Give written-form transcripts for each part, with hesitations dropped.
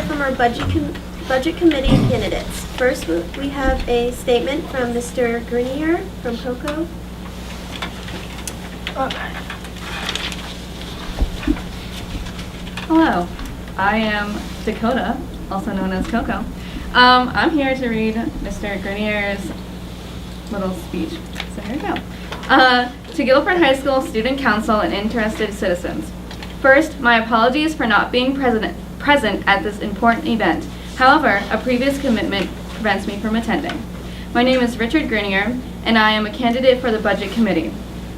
hear from our budget committee candidates. First, we have a statement from Mr. Grenier from COCO. Hello, I am Dakota, also known as Coco. I'm here to read Mr. Grenier's little speech. So here we go. To Guilford High School Student Council and interested citizens. First, my apologies for not being present at this important event. However, a previous commitment prevents me from attending. My name is Richard Grenier, and I am a candidate for the Budget Committee.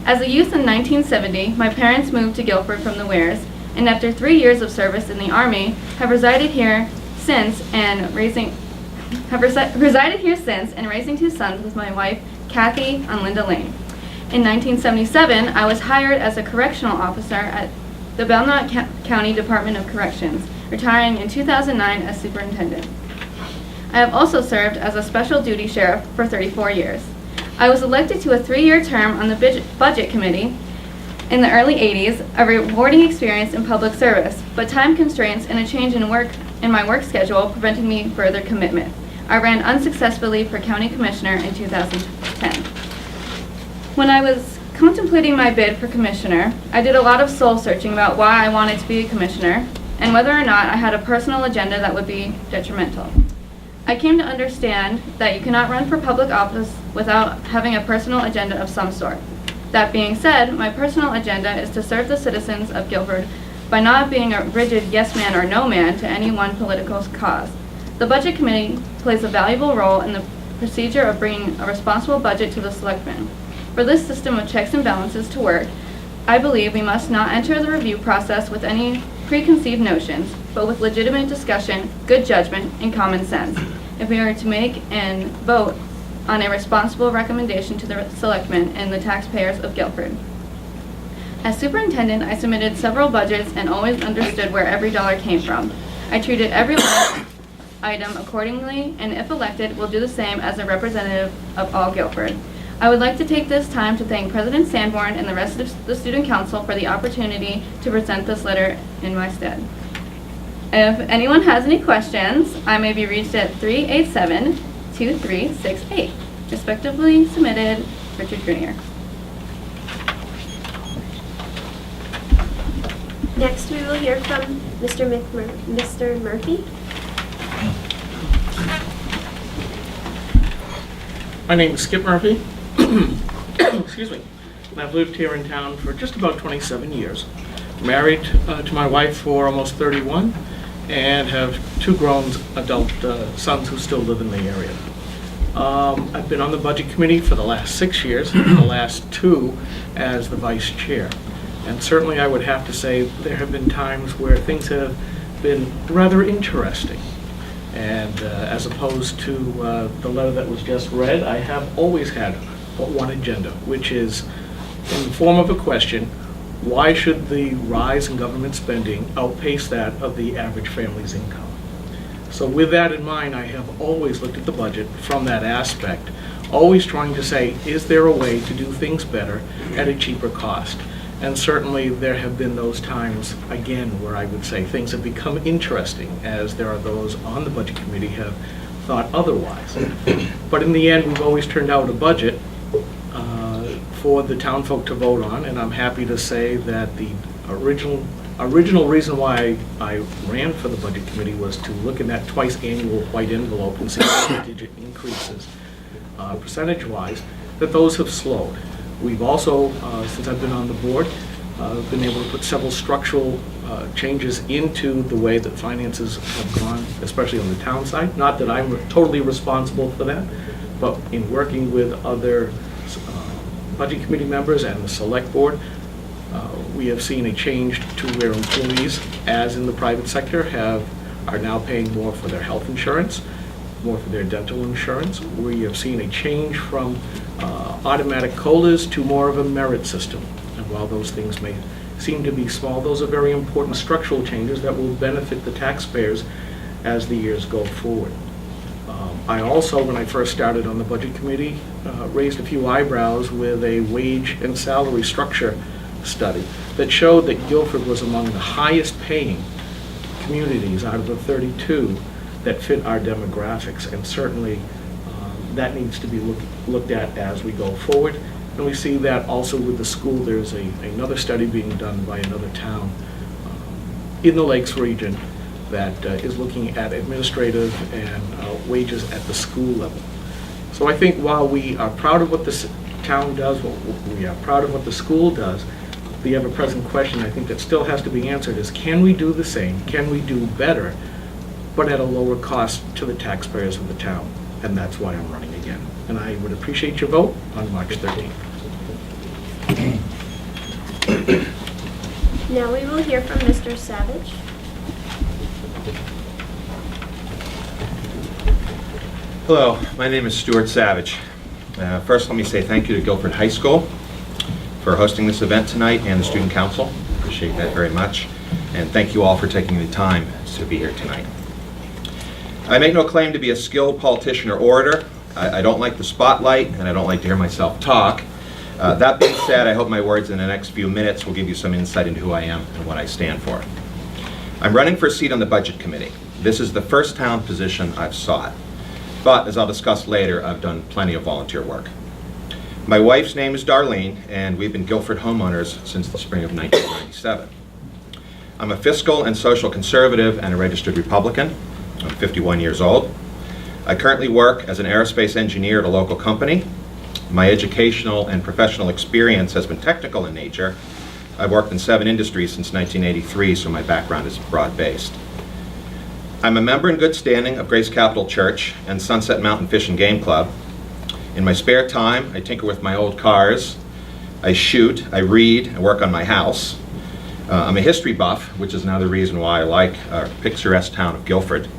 As a youth in 1970, my parents moved to Guilford from the Wares, and after 3 years of service in the Army, have resided here since and raising 2 sons with my wife, Kathy, on Linda Lane. In 1977, I was hired as a correctional officer at the Belknap County Department of Corrections, retiring in 2009 as superintendent. I have also served as a special duty sheriff for 34 years. I was elected to a 3-year term on the Budget Committee in the early 80s, a rewarding experience in public service, but time constraints and a change in my work schedule prevented me further commitment. I ran unsuccessfully for county commissioner in 2010. When I was contemplating my bid for commissioner, I did a lot of soul searching about why I wanted to be a commissioner and whether or not I had a personal agenda that would be detrimental. I came to understand that you cannot run for public office without having a personal agenda of some sort. That being said, my personal agenda is to serve the citizens of Guilford by not being a rigid yes man or no man to any one political cause. The Budget Committee plays a valuable role in the procedure of bringing a responsible budget to the selectmen. For this system of checks and balances to work, I believe we must not enter the review process with any preconceived notions, but with legitimate discussion, good judgment, and common sense, if we are to make and vote on a responsible recommendation to the selectmen and the taxpayers of Guilford. As superintendent, I submitted several budgets and always understood where every dollar came from. I treated every line item accordingly, and if elected, will do the same as a representative of all Guilford. I would like to take this time to thank President Sanborn and the rest of the Student Council for the opportunity to present this letter in my stead. If anyone has any questions, I may be reached at 387-2368. Respectively submitted, Richard Grenier. Next, we will hear from Mr. Murphy. My name is Skip Murphy. Excuse me. And I've lived here in town for just about 27 years. Married to my wife for almost 31, and have 2 grown adult sons who still live in the area. I've been on the Budget Committee for the last 6 years, and the last 2 as the Vice Chair. And certainly I would have to say there have been times where things have been rather interesting. And as opposed to the letter that was just read, I have always had but one agenda, which is in the form of a question: why should the rise in government spending outpace that of the average family's income? So with that in mind, I have always looked at the budget from that aspect, always trying to say, is there a way to do things better at a cheaper cost? And certainly there have been those times, again, where I would say things have become interesting, as there are those on the Budget Committee have thought otherwise. But in the end, we've always turned out a budget for the town folk to vote on, and I'm happy to say that the original reason why I ran for the Budget Committee was to look in that twice annual white envelope and see digit increases percentage-wise, that those have slowed. We've also, since I've been on the board, been able to put several structural changes into the way that finances have gone, especially on the town side. Not that I'm totally responsible for that, but in working with other Budget Committee members and the Select Board, we have seen a change to where employees, as in the private sector, are now paying more for their health insurance, more for their dental insurance. We have seen a change from automatic COLAs to more of a merit system. And while those things may seem to be small, those are very important structural changes that will benefit the taxpayers as the years go forward. I also, when I first started on the Budget Committee, raised a few eyebrows with a wage and salary structure study that showed that Guilford was among the highest paying communities out of the 32 that fit our demographics, and certainly that needs to be looked at as we go forward. And we see that also with the school. There's another study being done by another town in the Lakes region that is looking at administrative and wages at the school level. So I think while we are proud of what this town does, we are proud of what the school does, the ever-present question I think that still has to be answered is, can we do the same? Can we do better, but at a lower cost to the taxpayers of the town? And that's why I'm running again. And I would appreciate your vote on March 13th. Now we will hear from Mr. Savage. Hello, my name is Stuart Savage. First, let me say thank you to Guilford High School for hosting this event tonight, and the Student Council. Appreciate that very much. And thank you all for taking the time to be here tonight. I make no claim to be a skilled politician or orator. I don't like the spotlight, and I don't like to hear myself talk. That being said, I hope my words in the next few minutes will give you some insight into who I am and what I stand for. I'm running for a seat on the Budget Committee. This is the first town position I've sought. But, as I'll discuss later, I've done plenty of volunteer work. My wife's name is Darlene, and we've been Guilford homeowners since the spring of 1997. I'm a fiscal and social conservative and a registered Republican. I'm 51 years old. I currently work as an aerospace engineer at a local company. My educational and professional experience has been technical in nature. I've worked in 7 industries since 1983, so my background is broad-based. I'm a member in good standing of Grace Capital Church and Sunset Mountain Fish and Game Club. In my spare time, I tinker with my old cars, I shoot, I read, I work on my house. I'm a history buff, which is another reason why I like our picturesque town of Guilford.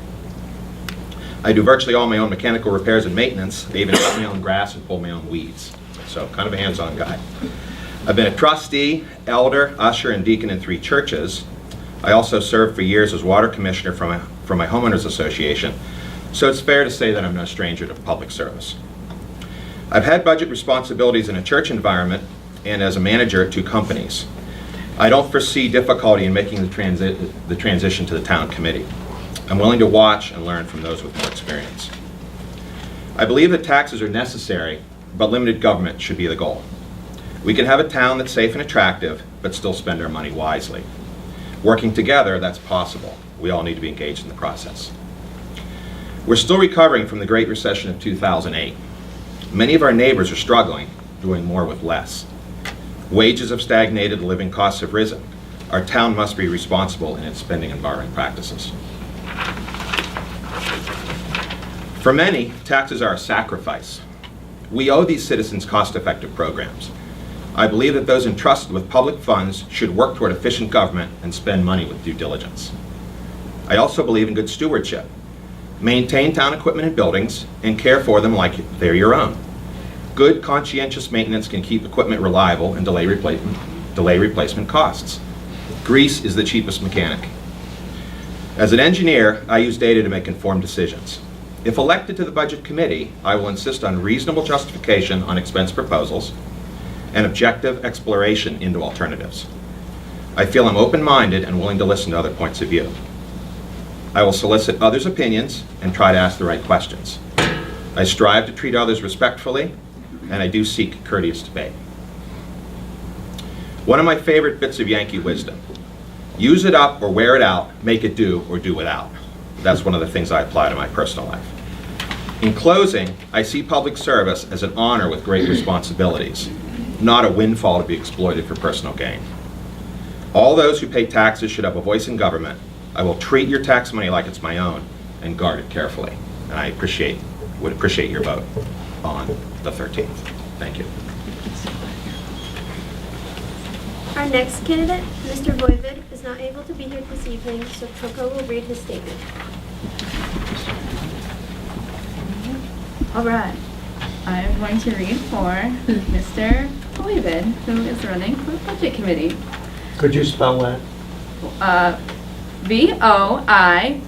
I do virtually all my own mechanical repairs and maintenance. I even cut my own grass and pull my own weeds. So, kind of a hands-on guy. I've been a trustee, elder, usher, and deacon in 3 churches. I also served for years as water commissioner for my homeowners association, so it's fair to say that I'm no stranger to public service. I've had budget responsibilities in a church environment and as a manager at 2 companies. I don't foresee difficulty in making the transition to the town committee. I'm willing to watch and learn from those with more experience. I believe that taxes are necessary, but limited government should be the goal. We can have a town that's safe and attractive, but still spend our money wisely. Working together, that's possible. We all need to be engaged in the process. We're still recovering from the Great Recession of 2008. Many of our neighbors are struggling, doing more with less. Wages have stagnated, living costs have risen. Our town must be responsible in its spending and borrowing practices. For many, taxes are a sacrifice. We owe these citizens cost-effective programs. I believe that those entrusted with public funds should work toward efficient government and spend money with due diligence. I also believe in good stewardship. Maintain town equipment and buildings and care for them like they're your own. Good, conscientious maintenance can keep equipment reliable and delay replacement costs. Grease is the cheapest mechanic. As an engineer, I use data to make informed decisions. If elected to the Budget Committee, I will insist on reasonable justification on expense proposals and objective exploration into alternatives. I feel I'm open-minded and willing to listen to other points of view. I will solicit others' opinions and try to ask the right questions. I strive to treat others respectfully, and I do seek courteous debate. One of my favorite bits of Yankee wisdom: use it up or wear it out, make it do or do without. That's one of the things I apply to my personal life. In closing, I see public service as an honor with great responsibilities, not a windfall to be exploited for personal gain. All those who pay taxes should have a voice in government. I will treat your tax money like it's my own and guard it carefully. And I would appreciate your vote on the 13th. Thank you. Our next candidate, Mr. Boykin, is not able to be here this evening, so Coco will read his statement. All right. I am going to read for Mr. Boykin, who is running for the Budget Committee. Could you spell that? V-O-I-V-O-D.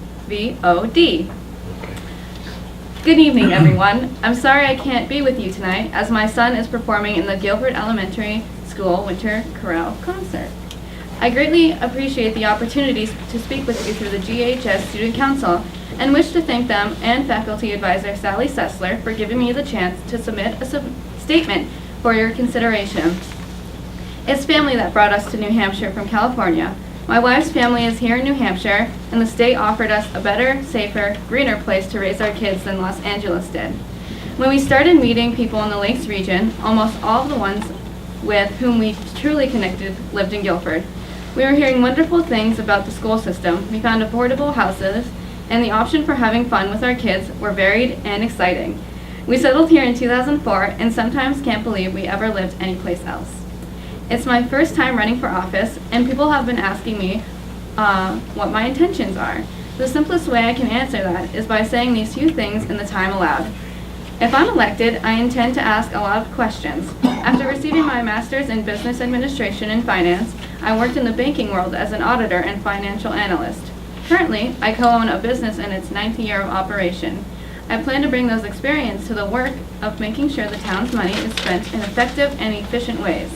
Good evening, everyone. I'm sorry I can't be with you tonight, as my son is performing in the Guilford Elementary School Winter Chorale Concert. I greatly appreciate the opportunities to speak with you through the GHS Student Council and wish to thank them and Faculty Advisor Sally Sessler for giving me the chance to submit a statement for your consideration. It's family that brought us to New Hampshire from California. My wife's family is here in New Hampshire, and the state offered us a better, safer, greener place to raise our kids than Los Angeles did. When we started meeting people in the Lakes region, almost all of the ones with whom we truly connected lived in Guilford. We were hearing wonderful things about the school system. We found affordable houses, and the option for having fun with our kids were varied and exciting. We settled here in 2004 and sometimes can't believe we ever lived anyplace else. It's my first time running for office, and people have been asking me what my intentions are. The simplest way I can answer that is by saying these few things in the time allowed. If I'm elected, I intend to ask a lot of questions. After receiving my master's in business administration and finance, I worked in the banking world as an auditor and financial analyst. Currently, I co-own a business in its 9th year of operation. I plan to bring those experience to the work of making sure the town's money is spent in effective and efficient ways.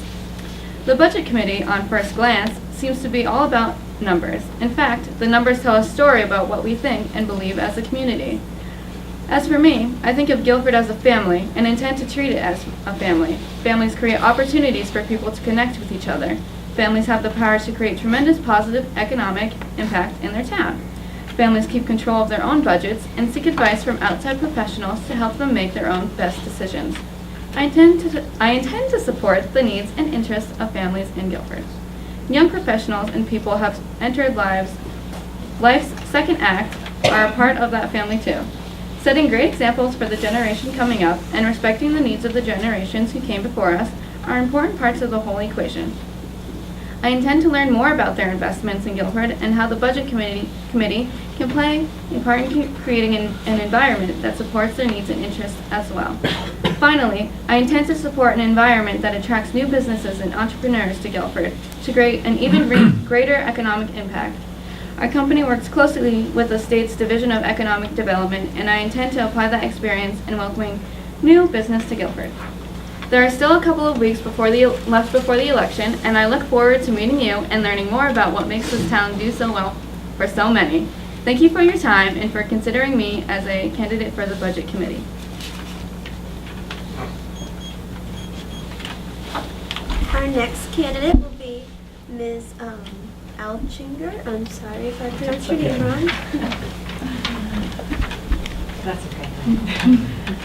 The Budget Committee, on first glance, seems to be all about numbers. In fact, the numbers tell a story about what we think and believe as a community. As for me, I think of Guilford as a family and intend to treat it as a family. Families create opportunities for people to connect with each other. Families have the power to create tremendous positive economic impact in their town. Families keep control of their own budgets and seek advice from outside professionals to help them make their own best decisions. I intend to support the needs and interests of families in Guilford. Young professionals and people have entered life's second act are a part of that family too. Setting great examples for the generation coming up and respecting the needs of the generations who came before us are important parts of the whole equation. I intend to learn more about their investments in Guilford and how the Budget Committee can play a part in creating an environment that supports their needs and interests as well. Finally, I intend to support an environment that attracts new businesses and entrepreneurs to Guilford to create an even greater economic impact. Our company works closely with the state's Division of Economic Development, and I intend to apply that experience in welcoming new business to Guilford. There are still a couple of weeks left before the election, and I look forward to meeting you and learning more about what makes this town do so well for so many. Thank you for your time and for considering me as a candidate for the Budget Committee. Our next candidate will be Ms. Alchinger. I'm sorry if I pronounced your name wrong. That's okay.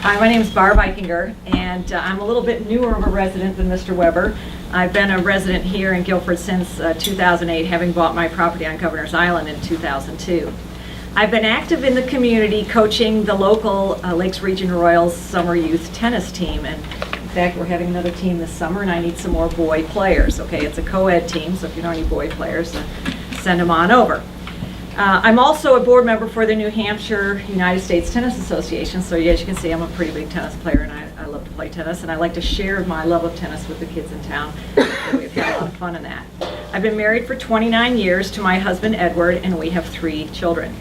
Hi, my name is Barb Eichinger, and I'm a little bit newer of a resident than Mr. Weber. I've been a resident here in Guilford since 2008, having bought my property on Governor's Island in 2002. I've been active in the community coaching the local Lakes Region Royals summer youth tennis team, and in fact, we're having another team this summer, and I need some more boy players. Okay, it's a co-ed team, so if you know any boy players, send them on over. I'm also a board member for the New Hampshire United States Tennis Association, so as you can see, I'm a pretty big tennis player, and I love to play tennis, and I like to share my love of tennis with the kids in town. So we've had a lot of fun in that. I've been married for 29 years to my husband, Edward, and we have 3 children.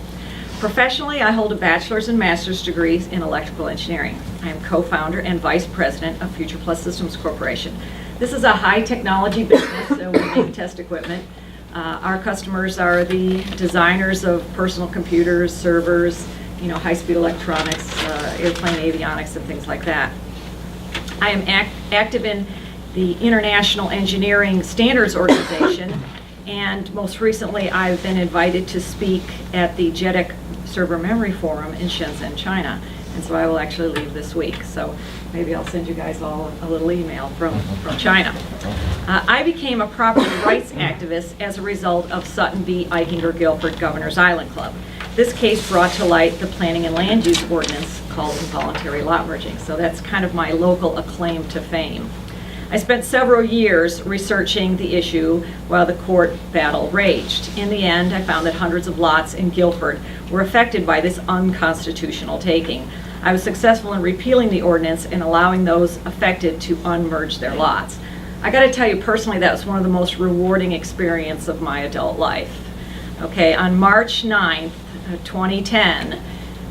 Professionally, I hold a bachelor's and master's degrees in electrical engineering. I am co-founder and vice president of Future Plus Systems Corporation. This is a high technology business, so we make test equipment. Our customers are the designers of personal computers, servers, high-speed electronics, airplane avionics, and things like that. I am active in the International Engineering Standards Organization, and most recently I've been invited to speak at the JEDEC Server Memory Forum in Shenzhen, China. And so I will actually leave this week. So maybe I'll send you guys all a little email from China. I became a property rights activist as a result of Sutton v. Eichinger Guilford Governor's Island Club. This case brought to light the planning and land use ordinance called involuntary lot merging. So that's kind of my local acclaim to fame. I spent several years researching the issue while the court battle raged. In the end, I found that hundreds of lots in Guilford were affected by this unconstitutional taking. I was successful in repealing the ordinance and allowing those affected to unmerge their lots. I got to tell you personally, that was one of the most rewarding experiences of my adult life. Okay, on March 9th, 2010,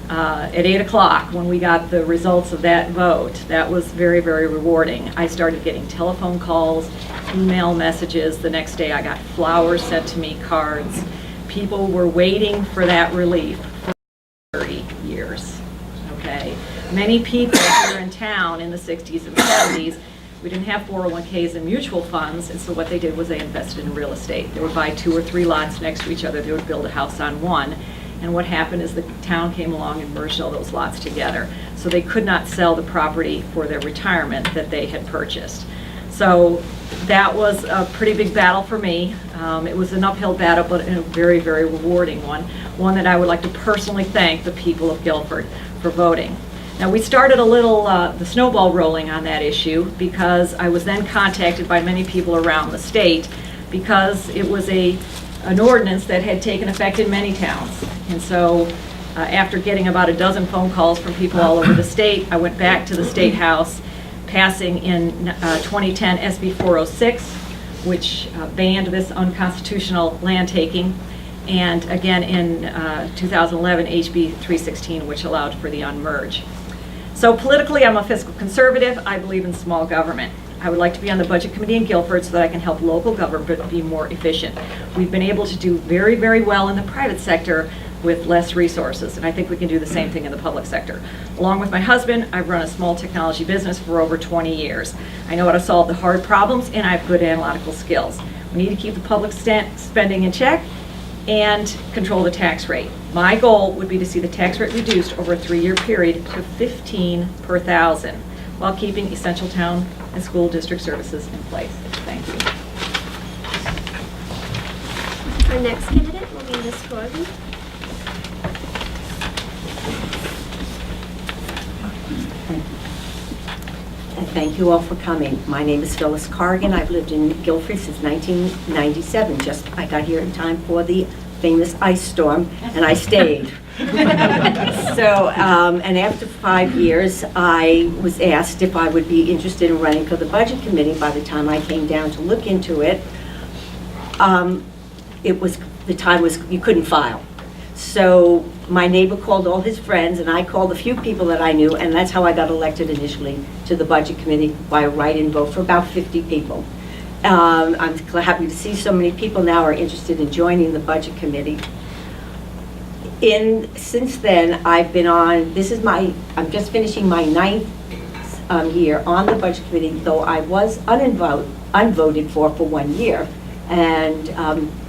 At 8 o'clock, when we got the results of that vote, that was very, very rewarding. I started getting telephone calls, email messages. The next day I got flowers sent to me, cards. People were waiting for that relief for 30 years, okay? Many people here in town in the 60s and 70s, we didn't have 401ks and mutual funds, and so what they did was they invested in real estate. They would buy 2 or 3 lots next to each other. They would build a house on one. And what happened is the town came along and merged all those lots together. So they could not sell the property for their retirement that they had purchased. So that was a pretty big battle for me. It was an uphill battle, but a very, very rewarding one. One that I would like to personally thank the people of Guilford for voting. Now, we started a little, the snowball rolling on that issue because I was then contacted by many people around the state because it was an ordinance that had taken effect in many towns. And so after getting about a dozen phone calls from people all over the state, I went back to the State House, passing in 2010 SB 406, which banned this unconstitutional land taking, and again in 2011 HB 316, which allowed for the unmerge. So politically, I'm a fiscal conservative. I believe in small government. I would like to be on the Budget Committee in Guilford so that I can help local government be more efficient. We've been able to do very, very well in the private sector with less resources, and I think we can do the same thing in the public sector. Along with my husband, I've run a small technology business for over 20 years. I know how to solve the hard problems, and I have good analytical skills. We need to keep the public spending in check and control the tax rate. My goal would be to see the tax rate reduced over a 3-year period to 15 per thousand, while keeping essential town and school district services in place. Thank you. Our next candidate will be Ms. Corrigan. And thank you all for coming. My name is Phyllis Corrigan. I've lived in Guilford since 1997. I got here in time for the famous ice storm, and I stayed. So, and after 5 years, I was asked if I would be interested in running for the Budget Committee. By the time I came down to look into it, the time was, you couldn't file. So my neighbor called all his friends, and I called a few people that I knew, and that's how I got elected initially to the Budget Committee by a write-in vote for about 50 people. I'm happy to see so many people now are interested in joining the Budget Committee. Since then, I've been on, I'm just finishing my 9th year on the Budget Committee, though I was unvoted for 1 year. And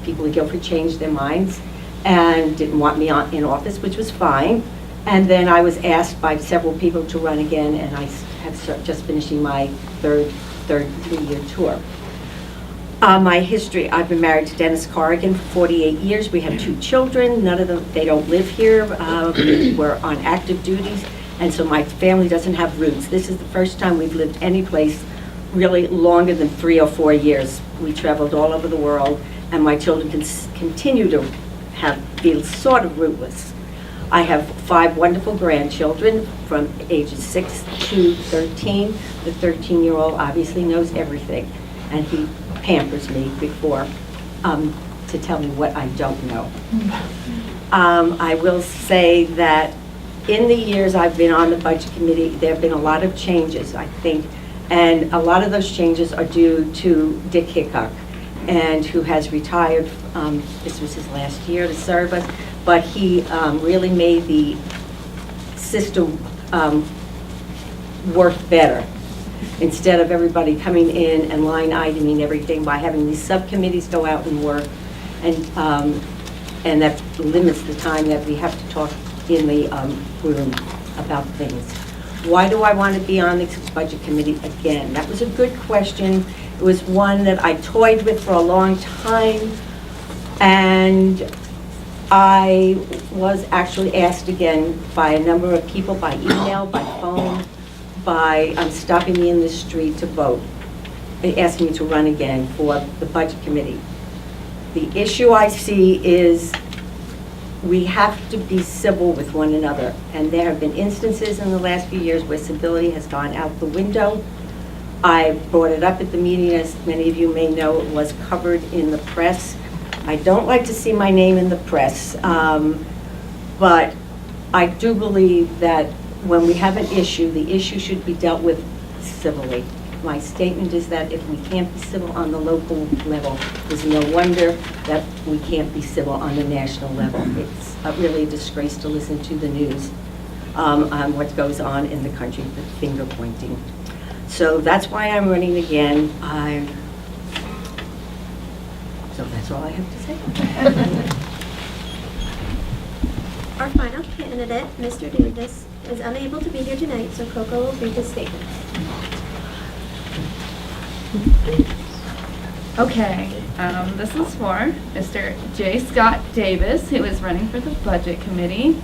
people in Guilford changed their minds and didn't want me in office, which was fine. And then I was asked by several people to run again, and I have just finishing my third 3-year tour. My history, I've been married to Dennis Corrigan for 48 years. We have 2 children. None of them, they don't live here. We're on active duties, and so my family doesn't have roots. This is the first time we've lived any place really longer than 3 or 4 years. We traveled all over the world, and my children can continue to feel sort of rootless. I have 5 wonderful grandchildren from ages 6 to 13. The 13-year-old obviously knows everything, and he pampers me before to tell me what I don't know. I will say that in the years I've been on the Budget Committee, there have been a lot of changes, I think, and a lot of those changes are due to Dick Hickok, and who has retired. This was his last year to serve us, but he really made the system work better. Instead of everybody coming in and line iteming everything by having these subcommittees go out and work, and that limits the time that we have to talk in the room about things. Why do I want to be on the Budget Committee again? That was a good question. It was one that I toyed with for a long time, and I was actually asked again by a number of people, by email, by phone, by stopping me in the street to vote, asking me to run again for the Budget Committee. The issue I see is we have to be civil with one another, and there have been instances in the last few years where civility has gone out the window. I brought it up at the meeting, as many of you may know, it was covered in the press. I don't like to see my name in the press, but I do believe that when we have an issue, the issue should be dealt with civilly. My statement is that if we can't be civil on the local level, there's no wonder that we can't be civil on the national level. It's really a disgrace to listen to the news on what goes on in the country, the finger pointing. So that's why I'm running again. So that's all I have to say. Our final candidate, Mr. Davis, is unable to be here tonight, so Coco will read his statement. Okay, this is for Mr. J. Scott Davis, who is running for the Budget Committee.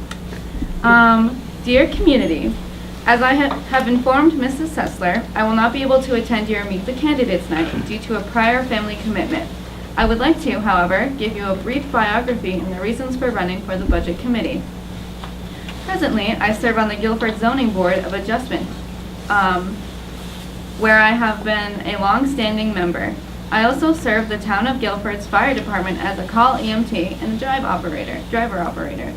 Dear community, as I have informed Mrs. Sessler, I will not be able to attend your Meet the Candidates night due to a prior family commitment. I would like to, however, give you a brief biography and the reasons for running for the Budget Committee. Presently, I serve on the Guilford Zoning Board of Adjustment, where I have been a long-standing member. I also serve the town of Guilford's fire department as a call EMT and driver operator.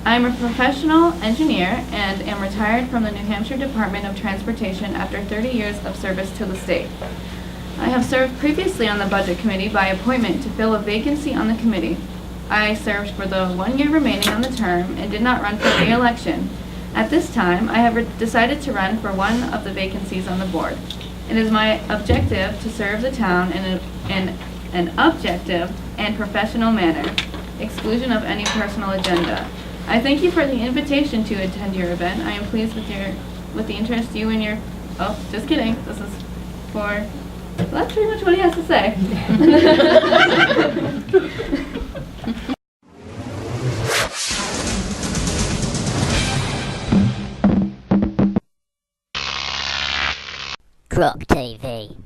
I am a professional engineer and am retired from the New Hampshire Department of Transportation after 30 years of service to the state. I have served previously on the Budget Committee by appointment to fill a vacancy on the committee. I served for the 1 year remaining on the term and did not run for re-election. At this time, I have decided to run for one of the vacancies on the board. It is my objective to serve the town in an objective and professional manner, exclusion of any personal agenda. I thank you for the invitation to attend your event. I am pleased with the interest you and your, oh, just kidding, this is for, well, that's pretty much what he has to say. Croc TV.